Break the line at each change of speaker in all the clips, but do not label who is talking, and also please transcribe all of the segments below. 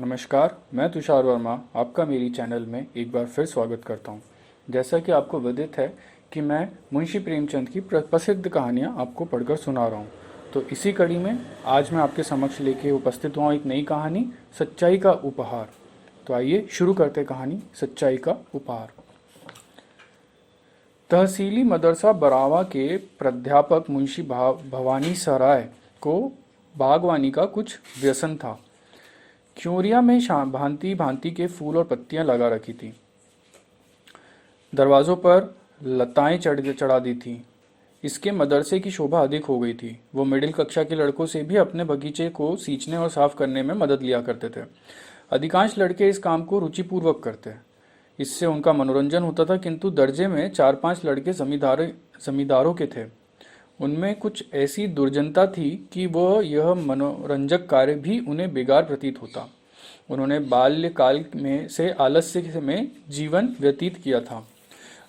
नमस्कार, मैं तुषार वर्मा आपका मेरी चैनल में एक बार फिर स्वागत करता हूं। जैसा कि आपको विदित है कि मैं मुंशी प्रेमचंद की प्रसिद्ध कहानियां आपको पढ़कर सुना रहा हूं। तो इसी कड़ी में आज मैं आपके समक्ष लेके उपस्थित हुआ एक नई कहानी, सच्चाई का उपहार। तो आइए शुरू करते कहानी सच्चाई का उपहार। तहसीली मदरसा बरावा के प्राध्यापक मुंशी भवानी सराय को बागवानी का कुछ व्यसन था। क्योरिया में भांति भांति के फूल और पत्तियां लगा रखी थी। दरवाजों पर लताएं चढ़ा दी थी। इसके मदरसे की शोभा अधिक हो गई थी। वो मिडिल कक्षा के लड़कों से भी अपने बगीचे को सींचने और साफ करने में मदद लिया करते थे। अधिकांश लड़के इस काम को रुचिपूर्वक करते। इससे उनका मनोरंजन होता था, किंतु दर्जे में 4-5 लड़के जमींदारों के थे। उनमें कुछ ऐसी दुर्जनता थी कि वह यह मनोरंजक कार्य भी उन्हें बेकार प्रतीत होता। उन्होंने बाल्यकाल में से आलस्य में जीवन व्यतीत किया था।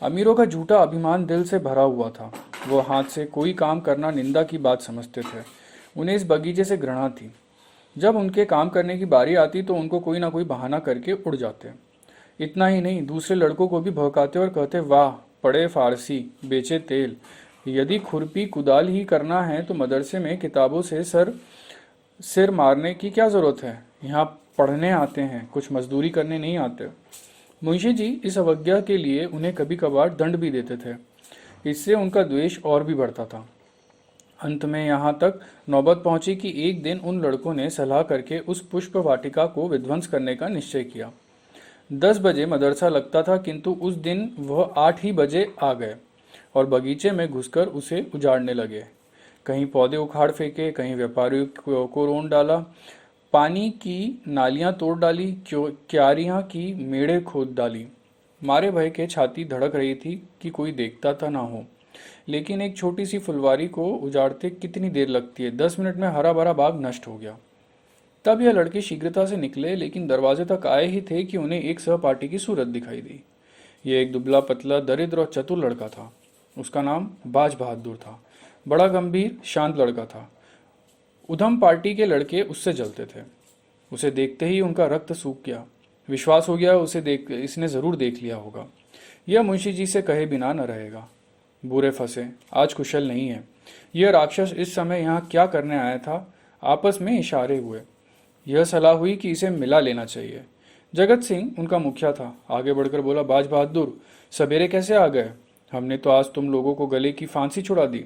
अमीरों का झूठा अभिमान दिल से भरा हुआ था। वो हाथ से कोई काम करना निंदा की बात समझते थे। उन्हें इस बगीचे से घृणा थी। जब उनके काम करने की बारी आती तो उनको कोई ना कोई बहाना करके उड़ जाते। इतना ही नहीं, दूसरे लड़कों को भी भड़काते और कहते, वाह पढ़े फारसी, बेचे तेल। यदि खुरपी कुदाल ही करना है तो मदरसे में किताबों से सिर मारने की क्या जरूरत है। यहाँ पढ़ने आते हैं, कुछ मजदूरी करने नहीं आते। मुंशी जी इस अवज्ञा के लिए उन्हें कभी कभार दंड भी देते थे। इससे उनका द्वेष और भी बढ़ता था। अंत में यहाँ तक नौबत पहुंची कि एक दिन उन लड़कों ने सलाह करके उस पुष्प वाटिका को विध्वंस करने का निश्चय किया। 10 बजे मदरसा लगता था, किंतु उस दिन वह 8 ही बजे आ गए और बगीचे में घुसकर उसे उजाड़ने लगे। कहीं पौधे उखाड़ फेंके, कहीं व्यापारियों को रोन डाला, पानी की नालियां तोड़ डाली, क्यारियां की मेड़े खोद डाली। मारे भय के छाती धड़क रही थी कि कोई देखता था ना हो। लेकिन एक छोटी सी फुलवारी को उजाड़ते कितनी देर लगती है। 10 मिनट में हरा भरा बाग नष्ट हो गया। तब यह लड़के शीघ्रता से निकले, लेकिन दरवाजे तक आए ही थे कि उन्हें एक सहपाठी की सूरत दिखाई दी। यह एक दुबला पतला दरिद्र और चतुर लड़का था। उसका नाम बाज बहादुर था। बड़ा गंभीर शांत लड़का था। उधम पार्टी के लड़के उससे जलते थे। उसे देखते ही उनका रक्त सूख गया। विश्वास हो गया इसने जरूर देख लिया होगा। यह मुंशी जी से कहे बिना न रहेगा। बुरे फंसे, आज कुशल नहीं है। यह राक्षस इस समय यहाँ क्या करने आया था। आपस में इशारे हुए। यह सलाह हुई कि इसे मिला लेना चाहिए। जगत सिंह उनका मुखिया था। आगे बढ़कर बोला, बाज बहादुर सवेरे कैसे आ गए। हमने तो आज तुम लोगों को गले की फांसी छुड़ा दी।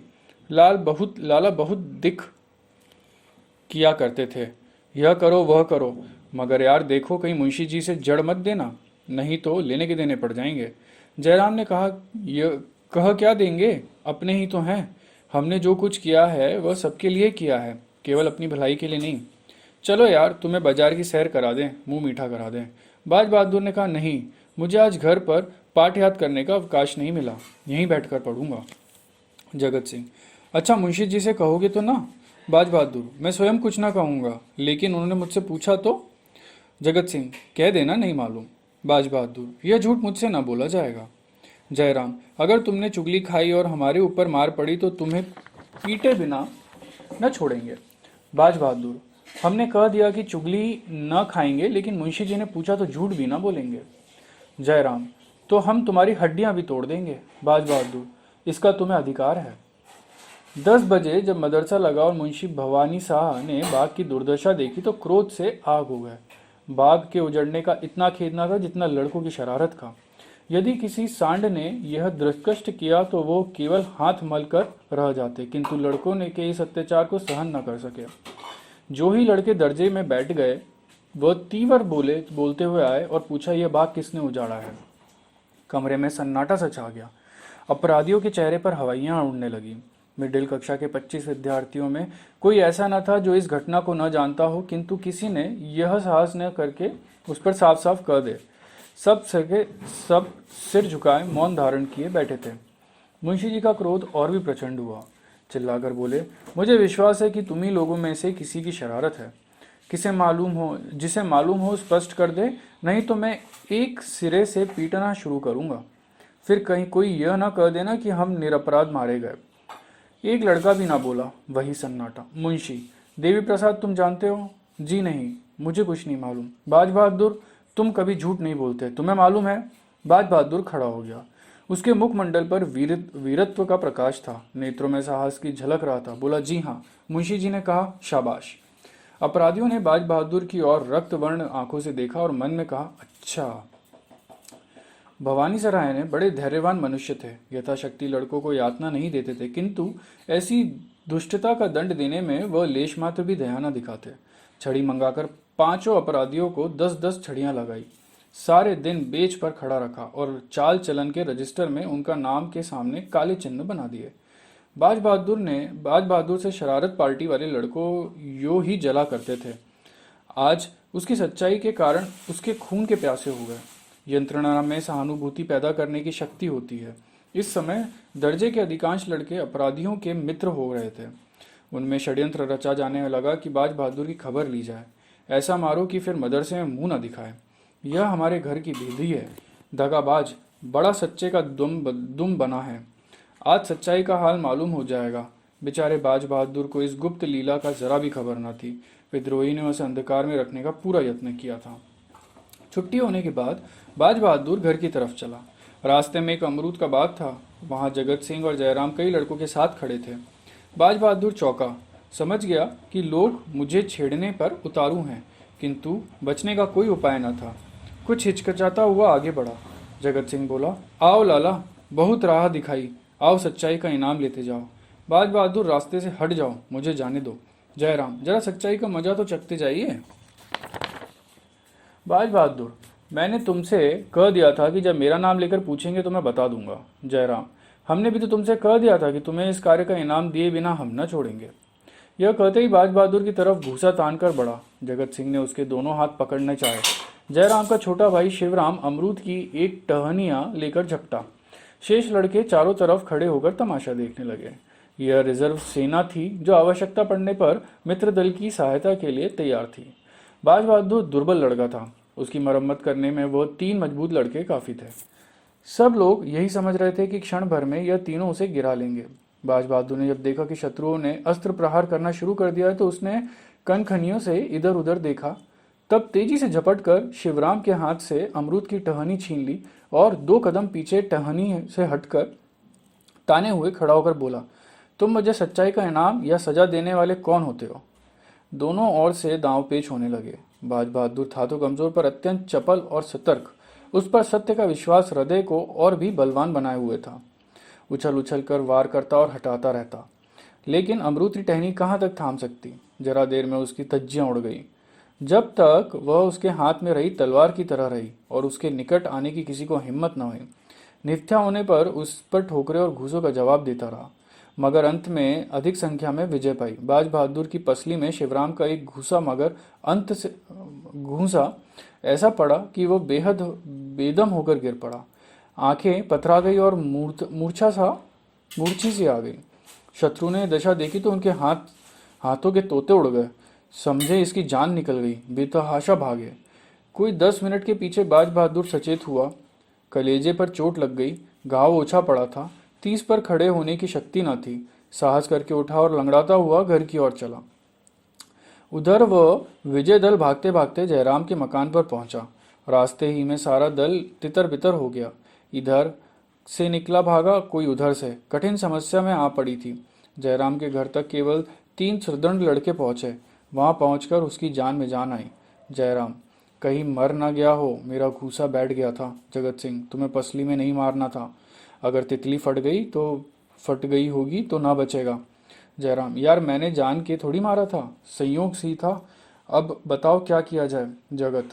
लाला बहुत दिख किया करते थे, यह करो वह करो, मगर यार देखो कहीं मुंशी जी से जड़ मत देना, नहीं तो लेने के देने पड़ जाएंगे। जयराम ने कहा, यह कह क्या देंगे, अपने ही तो हैं। हमने जो कुछ किया है वह सबके लिए किया है, केवल अपनी भलाई के लिए नहीं। चलो यार तुम्हें बाजार की सैर करा दें, मुंह मीठा करा दें। बाज बहादुर ने कहा, नहीं, मुझे आज घर पर पाठ याद करने का अवकाश नहीं मिला, यहीं बैठकर पढ़ूंगा। जगत सिंह, अच्छा मुंशी जी से कहोगे तो ना। बाज बहादुर, मैं स्वयं कुछ ना कहूँगा, लेकिन उन्होंने मुझसे पूछा तो। जगत सिंह, कह देना नहीं मालूम। बाज बहादुर, यह झूठ मुझसे ना बोला जाएगा। जयराम, अगर तुमने चुगली खाई और हमारे ऊपर मार पड़ी तो तुम्हें पीटे बिना न छोड़ेंगे। बाज बहादुर, हमने कह दिया कि चुगली न खाएंगे, लेकिन मुंशी जी ने पूछा तो झूठ भी ना बोलेंगे। जयराम, तो हम तुम्हारी हड्डियां भी तोड़ देंगे। बाज बहादुर, इसका तुम्हें अधिकार है। 10 बजे जब मदरसा लगा और मुंशी भवानी शाह ने बाग की दुर्दशा देखी तो क्रोध से आग हो गए। बाग के उजड़ने का इतना खेद न था जितना लड़कों की शरारत का। यदि किसी सांड ने यह दृष्कष्ट किया तो वो केवल हाथ मलकर रह जाते, किंतु लड़कों ने के इस अत्याचार को सहन न कर सके। जो ही लड़के दर्जे में बैठ गए वह तीव्र बोलते हुए आए और पूछा, यह बाग किसने उजाड़ा है। कमरे में सन्नाटा सा छा गया। अपराधियों के चेहरे पर हवाइयां उड़ने लगी। मिडिल कक्षा के 25 विद्यार्थियों में कोई ऐसा न था जो इस घटना को न जानता हो, किंतु किसी ने यह साहस न करके उस पर साफ साफ कह दे। सब सिर झुकाए मौन धारण किए बैठे थे। मुंशी जी का क्रोध और भी प्रचंड हुआ। चिल्लाकर बोले, मुझे विश्वास है कि तुम्ही लोगों में से किसी की शरारत है। जिसे मालूम हो स्पष्ट कर दे, नहीं तो मैं एक सिरे से पीटना शुरू करूंगा। फिर कहीं कोई यह ना कह देना कि हम निरपराध मारे गए। एक लड़का भी ना बोला। वही सन्नाटा। मुंशी, देवी प्रसाद तुम जानते हो? जी नहीं, मुझे कुछ नहीं मालूम। बाज बहादुर, तुम कभी झूठ नहीं बोलते, तुम्हें मालूम है? बाज बहादुर खड़ा हो गया। उसके मुखमंडल पर वीरत्व का प्रकाश था, नेत्रों में साहस की झलक रहा था। बोला, जी हाँ। मुंशी जी ने कहा, शाबाश। अपराधियों ने बाज बहादुर की ओर रक्त वर्ण आंखों से देखा और मन में कहा, अच्छा। भवानी सराय ने बड़े धैर्यवान मनुष्य थे, यथाशक्ति लड़कों को यातना नहीं देते थे, किंतु ऐसी दुष्टता का दंड देने में वह लेश मात्र भी दया न दिखाते। छड़ी मंगाकर पांचों अपराधियों को 10-10 छड़ियां लगाई, सारे दिन बेंच पर खड़ा रखा और चाल चलन के रजिस्टर में उनका नाम के सामने काले चिन्ह बना दिए। बाज बहादुर से शरारत पार्टी वाले लड़कों यो ही जला करते थे। आज उसकी सच्चाई के कारण उसके खून के प्यासे हो गए। यंत्रणा में सहानुभूति पैदा करने की शक्ति होती है। इस समय दर्जे के अधिकांश लड़के अपराधियों के मित्र हो रहे थे। उनमें षड्यंत्र रचा जाने लगा कि बाज बहादुर की खबर ली जाए, ऐसा मारो कि फिर मदरसे में मुंह न दिखाए। यह हमारे घर की विधि है। दगाबाज बड़ा सच्चे का दुम बना है। आज सच्चाई का हाल मालूम हो जाएगा। बेचारे बाज बहादुर को इस गुप्त लीला का जरा भी खबर न थी। विद्रोही ने उसे अंधकार में रखने का पूरा यत्न किया था। छुट्टी होने के बाद बाज बहादुर घर की तरफ चला। रास्ते में एक अमरूद का बाग था। वहां जगत सिंह और जयराम कई लड़कों के साथ खड़े थे। बाज बहादुर चौंका, समझ गया कि लोग मुझे छेड़ने पर उतारू हैं, किंतु बचने का कोई उपाय न था। कुछ हिचकिचाता हुआ आगे बढ़ा। जगत सिंह बोला, आओ लाला, बहुत राह दिखाई, आओ सच्चाई का इनाम लेते जाओ। बाज बहादुर, रास्ते से हट जाओ, मुझे जाने दो। जयराम, जरा सच्चाई का मजा तो चखते जाइए। बाज बहादुर, मैंने तुमसे कह दिया था कि जब मेरा नाम लेकर पूछेंगे तो मैं बता दूंगा। जयराम, हमने भी तो तुमसे कह दिया था कि तुम्हें इस कार्य का इनाम दिए बिना हम न छोड़ेंगे। यह कहते ही बाज बहादुर की तरफ घूसा तान कर बढ़ा। जगत सिंह ने उसके दोनों हाथ पकड़ने चाहे। जयराम का छोटा भाई शिवराम अमरूद की एक टहनियां लेकर झपटा। शेष लड़के चारों तरफ खड़े होकर तमाशा देखने लगे। यह रिजर्व सेना थी जो आवश्यकता पड़ने पर मित्र दल की सहायता के लिए तैयार थी। बाज बहादुर दुर्बल लड़का था। उसकी मरम्मत करने में वह 3 मजबूत लड़के काफी थे। सब लोग यही समझ रहे थे कि क्षण भर में यह तीनों उसे गिरा लेंगे। बाज बहादुर ने जब देखा कि शत्रुओं ने अस्त्र प्रहार करना शुरू कर दिया है तो उसने कनखनियों से इधर उधर देखा। तब तेजी से झपट कर शिवराम के हाथ से अमरूद की टहनी छीन ली और 2 कदम पीछे टहनी से हटकर ताने हुए खड़ा होकर बोला, तुम मुझे सच्चाई का इनाम या सजा देने वाले कौन होते हो? दोनों ओर से दांव पेच होने लगे। बाज बहादुर था तो कमजोर पर अत्यंत चपल और सतर्क। उस पर सत्य का विश्वास हृदय को और भी बलवान बनाए हुए था। उछल उछल कर वार करता और हटाता रहता, लेकिन अमरूद की टहनी कहाँ तक थाम सकती। जरा देर में उसकी तज्जियां उड़ गई। जब तक वह उसके हाथ में रही तलवार की तरह रही और उसके निकट आने की किसी को हिम्मत न हुई। नित्या होने पर उस पर ठोकरे और घूसों का जवाब देता रहा, मगर अंत में अधिक संख्या में विजय पाई। बाज बहादुर की पसली में शिवराम का एक घूसा मगर अंत से घूसा ऐसा पड़ा कि वह बेहद बेदम होकर गिर पड़ा। आंखें पथरा गई और मूर्छी सी आ गई। शत्रु ने दशा देखी तो उनके हाथों के तोते उड़ गए। समझे इसकी जान निकल गई, बेतहाशा भागे। कोई 10 मिनट के पीछे बाज बहादुर सचेत हुआ। कलेजे पर चोट लग गई, घाव ओछा पड़ा था, 30 पर खड़े होने की शक्ति न थी। साहस करके उठा और लंगड़ाता हुआ घर की ओर चला। उधर वह विजय दल भागते भागते जयराम के मकान पर पहुंचा। रास्ते ही में सारा दल तितर बितर हो गया। इधर से निकला भागा, कोई उधर से। कठिन समस्या में आ पड़ी थी। जयराम के घर तक केवल 3 सुदृढ़ लड़के पहुंचे। वहां पहुंचकर उसकी जान में जान आई। जयराम, कहीं मर ना गया हो, मेरा घूसा बैठ गया था। जगत सिंह, तुम्हें पसली में नहीं मारना था, अगर तितली फट गई होगी तो ना बचेगा। जयराम, यार मैंने जान के थोड़ी मारा था, संयोग सी था। अब बताओ क्या किया जाए? जगत,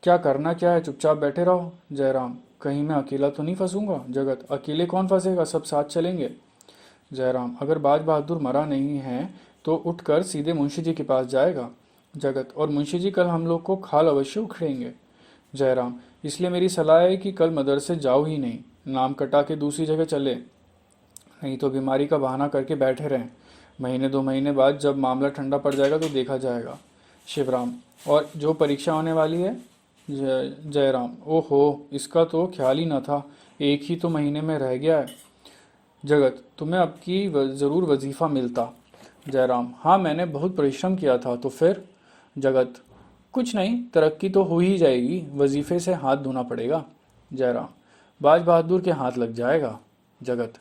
क्या करना क्या है, चुपचाप बैठे रहो। जयराम, कहीं मैं अकेला तो नहीं फंसूंगा? जगत, अकेले कौन फंसेगा, सब साथ चलेंगे। जयराम, अगर बाज बहादुर मरा नहीं है तो उठकर सीधे मुंशी जी के पास जाएगा। जगत, और मुंशी जी कल हम लोग को खाल अवश्य उखड़ेंगे। जयराम, इसलिए मेरी सलाह है कि कल मदरसे जाओ ही नहीं, नाम कटा के दूसरी जगह चले, नहीं तो बीमारी का बहाना करके बैठे रहें। महीने 2 महीने बाद जब मामला ठंडा पड़ जाएगा तो देखा जाएगा। शिवराम, और जो परीक्षा होने वाली है? जयराम, ओहो, इसका तो ख्याल ही न था, एक ही तो महीने में रह गया है। जगत, तुम्हें अब की जरूर वजीफा मिलता। जयराम, हाँ मैंने बहुत परिश्रम किया था। तो फिर? जगत, कुछ नहीं, तरक्की तो हो ही जाएगी, वजीफे से हाथ धोना पड़ेगा। जयराम, बाज बहादुर के हाथ लग जाएगा। जगत,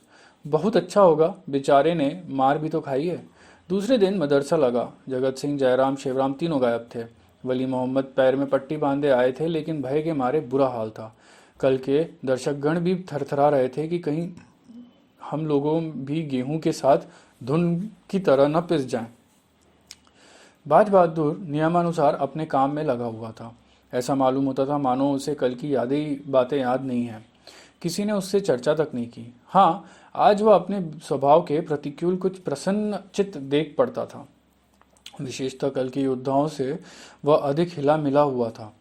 बहुत अच्छा होगा, बेचारे ने मार भी तो खाई है। दूसरे दिन मदरसा लगा। जगत सिंह, जयराम, शिवराम तीनों गायब थे। वली मोहम्मद पैर में पट्टी बांधे आए थे, लेकिन भय के मारे बुरा हाल था। कल के दर्शकगण भी थरथरा रहे थे कि कहीं हम लोगों भी गेहूं के साथ धुन की तरह न पिस जाएं। बाज बहादुर नियमानुसार अपने काम में लगा हुआ था। ऐसा मालूम होता था मानो उसे कल की बातें याद नहीं हैं। किसी ने उससे चर्चा तक नहीं की। हाँ, आज वह अपने स्वभाव के प्रतिकूल कुछ प्रसन्न चित्त देख पड़ता था। विशेषतः कल के योद्धाओं से वह अधिक हिला मिला हुआ था।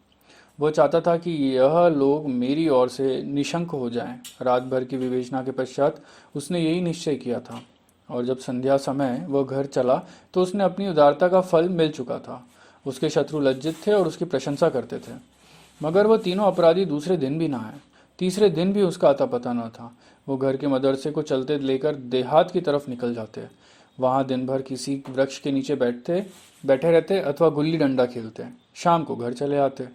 वह चाहता था कि यह लोग मेरी ओर से निशंक हो जाएं। रात भर की विवेचना के पश्चात उसने यही निश्चय किया था, और जब संध्या समय वह घर चला तो उसने अपनी उदारता का फल मिल चुका था। उसके शत्रु लज्जित थे और उसकी प्रशंसा करते थे। मगर वह तीनों अपराधी दूसरे दिन भी न आए। तीसरे दिन भी उसका अता पता न था। वो घर के मदरसे को चलते लेकर देहात की तरफ निकल जाते। वहां दिन भर किसी वृक्ष के नीचे बैठे रहते अथवा गुल्ली डंडा खेलते। शाम को घर चले आते।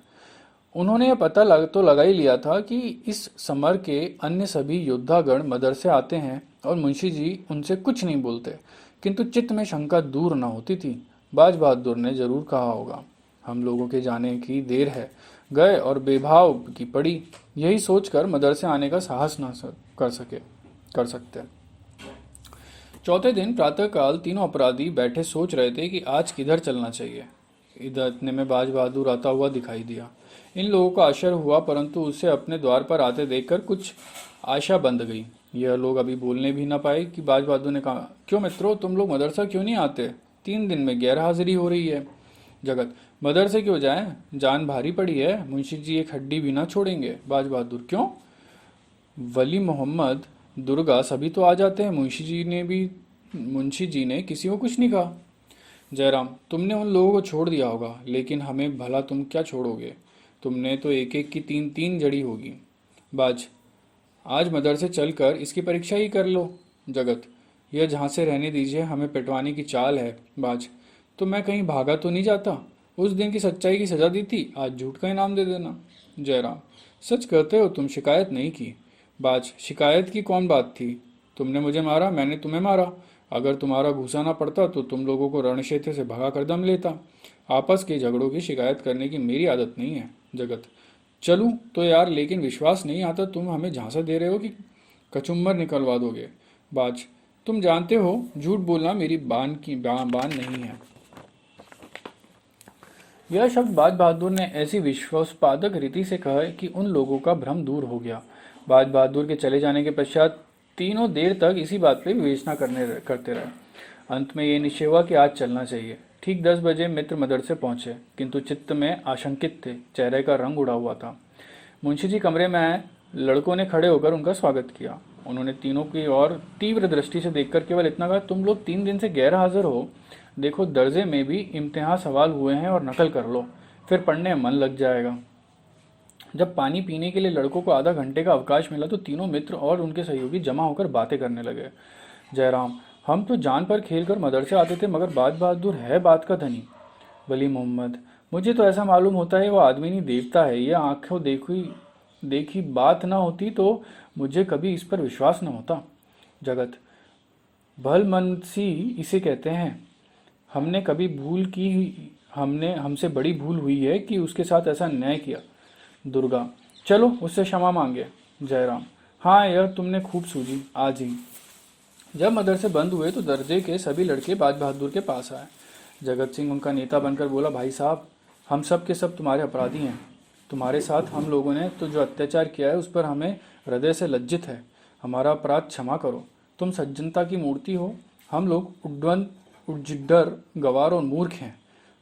उन्होंने यह पता तो लगा ही लिया था कि इस समर के अन्य सभी योद्धागण मदरसे आते हैं और मुंशी जी उनसे कुछ नहीं बोलते, किंतु चित्त में शंका दूर न होती थी। बाज बहादुर ने जरूर कहा होगा, हम लोगों के जाने की देर है, गए और बेभाव की पड़ी। यही सोचकर मदरसे आने का साहस न कर सकते। चौथे दिन प्रातःकाल तीनों अपराधी बैठे सोच रहे थे कि आज किधर चलना चाहिए। इधर इतने में बाज बहादुर आता हुआ दिखाई दिया। इन लोगों को आश्चर्य हुआ, परंतु उसे अपने द्वार पर आते देखकर कुछ आशा बंध गई। यह लोग अभी बोलने भी न पाए कि बाज बहादुर ने कहा, क्यों मित्रों, तुम लोग मदरसा क्यों नहीं आते? 3 दिन में गैर हाजिरी हो रही है। जगत, मदरसे क्यों जाएं, जान भारी पड़ी है, मुंशी जी एक हड्डी भी ना छोड़ेंगे। बाज बहादुर, क्यों? वली मोहम्मद, दुर्गा सभी तो आ जाते हैं, मुंशी जी ने किसी को कुछ नहीं कहा। जयराम, तुमने उन लोगों को छोड़ दिया होगा, लेकिन हमें भला तुम क्या छोड़ोगे? तुमने तो एक एक की 3 जड़ी होगी। बाज, आज मदरसे चलकर इसकी परीक्षा ही कर लो। जगत, यह जहाँ से रहने दीजिए, हमें पिटवाने की चाल है। बाज, तो मैं कहीं भागा तो नहीं जाता? उस दिन की सच्चाई की सजा दी थी, आज झूठ का इनाम दे देना। जयराम, सच कहते हो, तुम शिकायत नहीं की। बाज, शिकायत की कौन बात थी? तुमने मुझे मारा, मैंने तुम्हें मारा। अगर तुम्हारा घूसा ना पड़ता तो तुम लोगों को रण क्षेत्र से भगा कर दम लेता। आपस के झगड़ों की शिकायत करने की मेरी आदत नहीं है। जगत, चलूं तो यार, लेकिन विश्वास नहीं आता तुम हमें झांसा दे रहे हो कि कचुम्बर निकलवा दोगे। बाज, तुम जानते हो झूठ बोलना मेरी बान नहीं है। यह शब्द बाज बहादुर ने ऐसी विश्वासपादक रीति से कहा कि उन लोगों का भ्रम दूर हो गया। बाज बहादुर के चले जाने के पश्चात तीनों देर तक इसी बात पर विवेचना करते रहे। अंत में ये निश्चय हुआ कि आज चलना चाहिए। ठीक 10 बजे मित्र मदरसे पहुंचे, किंतु चित्त में आशंकित थे, चेहरे का रंग उड़ा हुआ था। मुंशी जी कमरे में आए। लड़कों ने खड़े होकर उनका स्वागत किया। उन्होंने तीनों की ओर तीव्र दृष्टि से देखकर केवल इतना कहा, तुम लोग 3 दिन से गैर हाजिर हो। देखो, दर्जे में भी इम्तिहान सवाल हुए हैं और नकल कर लो, फिर पढ़ने में मन लग जाएगा। जब पानी पीने के लिए लड़कों को आधा घंटे का अवकाश मिला तो तीनों मित्र और उनके सहयोगी जमा होकर बातें करने लगे। जयराम, हम तो जान पर खेल कर मदरसे आते थे, मगर बाज बहादुर है बात का धनी। वली मोहम्मद, मुझे तो ऐसा मालूम होता है वो आदमी नहीं देवता है। ये आंखों देखी बात ना होती तो मुझे कभी इस पर विश्वास न होता। जगत, भलमनसी इसे कहते हैं। हमसे बड़ी भूल हुई है कि उसके साथ ऐसा न्याय किया। दुर्गा, चलो उससे क्षमा मांगे। जयराम, हाँ, यह तुमने खूब सूझी, आज ही। जब मदरसे बंद हुए तो दर्जे के सभी लड़के बाज बहादुर के पास आए। जगत सिंह उनका नेता बनकर बोला, भाई साहब, हम सब के सब तुम्हारे अपराधी हैं। तुम्हारे साथ हम लोगों ने तो जो अत्याचार किया है उस पर हमें हृदय से लज्जित है। हमारा अपराध क्षमा करो। तुम सज्जनता की मूर्ति हो, हम लोग उज्जिड्डर, गवार और मूर्ख हैं।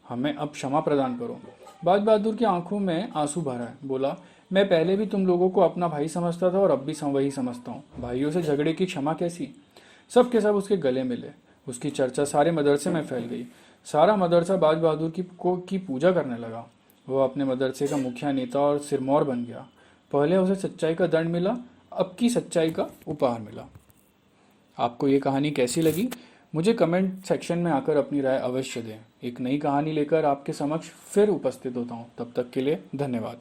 हमें अब क्षमा प्रदान करो। बाज बहादुर की आंखों में आंसू भरा है। बोला, मैं पहले भी तुम लोगों को अपना भाई समझता था और अब भी वही समझता हूँ। भाइयों से झगड़े की क्षमा कैसी? सब के सब उसके गले मिले। उसकी चर्चा सारे मदरसे में फैल गई। सारा मदरसा बाज बहादुर की पूजा करने लगा। वह अपने मदरसे का मुखिया, नेता और सिरमौर बन गया। पहले उसे सच्चाई का दंड मिला, अब की सच्चाई का उपहार मिला। आपको ये कहानी कैसी लगी मुझे कमेंट सेक्शन में आकर अपनी राय अवश्य दें। एक नई कहानी लेकर आपके समक्ष फिर उपस्थित होता हूँ। तब तक के लिए धन्यवाद।